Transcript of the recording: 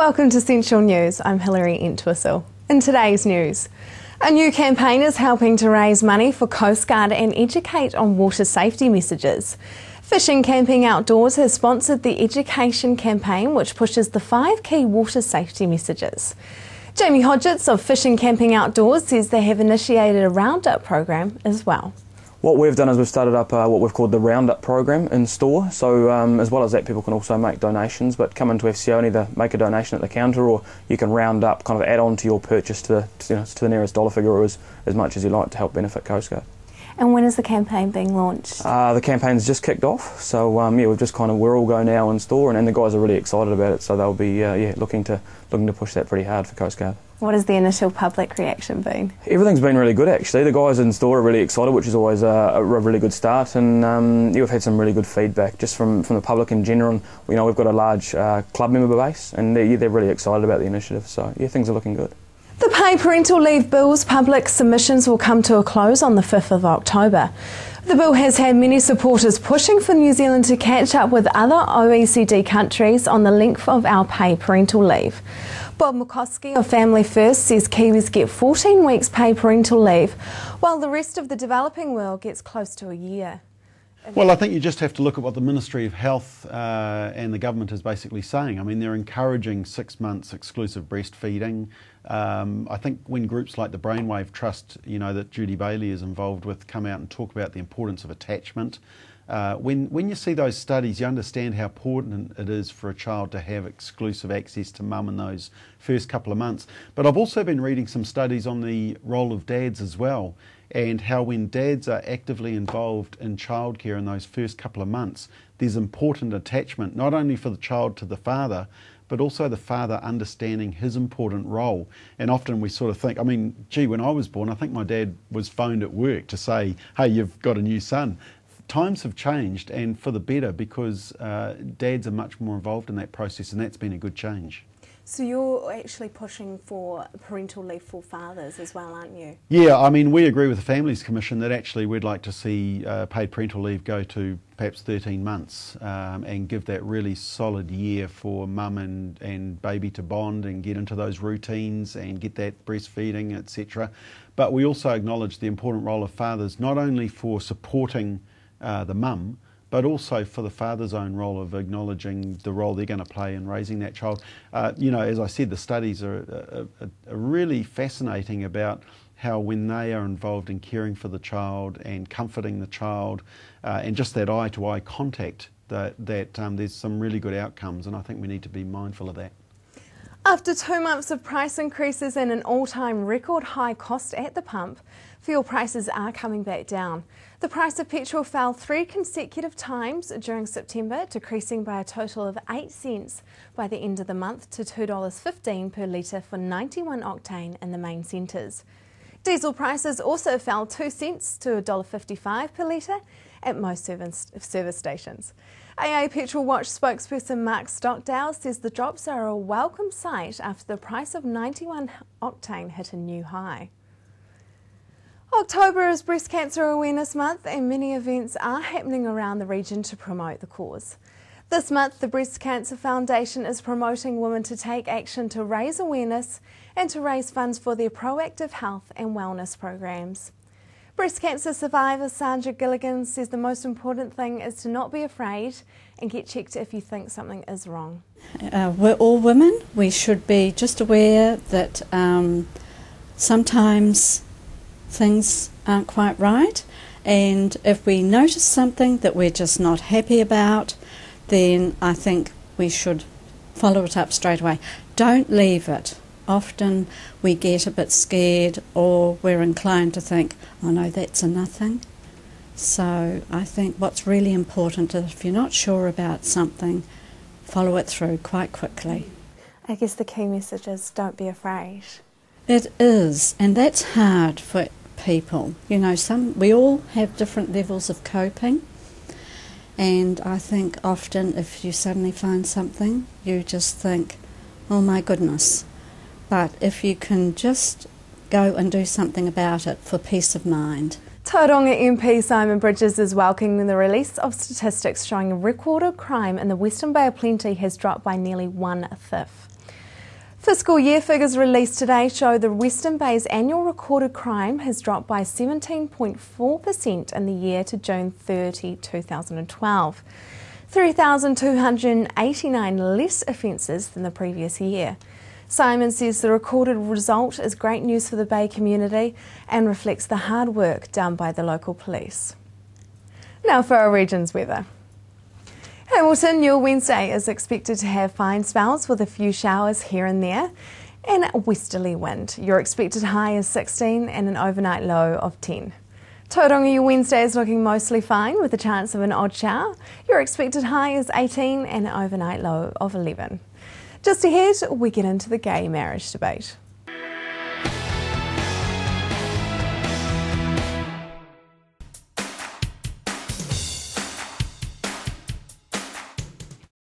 Welcome to Central News. I'm Hilary Entwistle. In today's news, a new campaign is helping to raise money for Coast Guard and educate on water safety messages. Fishing Camping Outdoors has sponsored the education campaign which pushes the 5 key water safety messages. Jamie Hodgetts of Fishing Camping Outdoors says they have initiated a roundup program as well. What we've done is we've started up what we've called the Roundup program in store. So as well as that, people can also make donations, but come into FCO and either make a donation at the counter, or you can round up, kind of add on to your purchase to the nearest dollar figure, or as much as you like, to help benefit Coast Guard. And when is the campaign being launched? The campaign's just kicked off, so yeah, we're all go now in store, and the guys are really excited about it. So they'll be looking to push that pretty hard for Coast Guard. What has the initial public reaction been? Everything's been really good, actually. The guys in store are really excited, which is always a really good start, and we've had some really good feedback just from the public in general. And, we've got a large club member base, and they're really excited about the initiative. So yeah, things are looking good. The Pay Parental Leave Bill's public submissions will come to a close on the 5th of October. The bill has had many supporters pushing for New Zealand to catch up with other OECD countries on the length of our paid parental leave. Bob McCoskey of Family First says Kiwis get 14 weeks paid parental leave, while the rest of the developing world gets close to a year. Well, I think you just have to look at what the Ministry of Health and the government is basically saying. I mean, they're encouraging 6 months exclusive breastfeeding. I think when groups like the Brainwave Trust, that Judy Bailey is involved with, come out and talk about the importance of attachment. When you see those studies, you understand how important it is for a child to have exclusive access to mum in those first couple of months. But I've also been reading some studies on the role of dads as well, and how when dads are actively involved in childcare in those first couple of months, there's important attachment, not only for the child to the father, but also the father understanding his important role. And often we sort of think, when I was born, I think my dad was phoned at work to say, hey, you've got a new son. Times have changed, and for the better, because dads are much more involved in that process, and that's been a good change. So you're actually pushing for parental leave for fathers as well, aren't you? Yeah, we agree with the Families Commission that actually we'd like to see paid parental leave go to perhaps 13 months and give that really solid year for mum and baby to bond and get into those routines and get that breastfeeding, etc. But we also acknowledge the important role of fathers, not only for supporting the mum, but also for the father's own role of acknowledging the role they're going to play in raising that child. As I said, the studies are really fascinating about how when they are involved in caring for the child and comforting the child and just that eye-to-eye contact, that there's some really good outcomes, and I think we need to be mindful of that. After 2 months of price increases and an all-time record high cost at the pump, fuel prices are coming back down. The price of petrol fell 3 consecutive times during September, decreasing by a total of 8 cents by the end of the month to $2.15 per litre for 91 octane in the main centres. Diesel prices also fell 2 cents to $1.55 per litre at most service stations. AA Petrol Watch spokesperson Mark Stockdale says the drops are a welcome sight after the price of 91 octane hit a new high. October is Breast Cancer Awareness Month, and many events are happening around the region to promote the cause. This month, the Breast Cancer Foundation is promoting women to take action to raise awareness and to raise funds for their proactive health and wellness programs. Breast cancer survivor Sandra Gilligan says the most important thing is to not be afraid and get checked if you think something is wrong. We're all women. We should be just aware that sometimes things aren't quite right, and if we notice something that we're just not happy about, then I think we should follow it up straight away. Don't leave it. Often we get a bit scared, or we're inclined to think, oh no, that's a nothing. So I think what's really important is if you're not sure about something, follow it through quite quickly. I guess the key message is don't be afraid. It is, and that's hard for people. We all have different levels of coping, and I think often if you suddenly find something, you just think, oh my goodness. But if you can just go and do something about it for peace of mind. Tauranga MP Simon Bridges is welcoming the release of statistics showing recorded crime in the Western Bay of Plenty has dropped by nearly 1/5. Fiscal year figures released today show the Western Bay's annual recorded crime has dropped by 17.4% in the year to June 30, 2012. 3,289 less offences than the previous year. Simon says the recorded result is great news for the Bay community and reflects the hard work done by the local police. Now for our region's weather. Hamilton, your Wednesday is expected to have fine spells with a few showers here and there and a westerly wind. Your expected high is 16 and an overnight low of 10. Tauranga, your Wednesday is looking mostly fine with a chance of an odd shower. Your expected high is 18 and an overnight low of 11. Just ahead, we get into the gay marriage debate.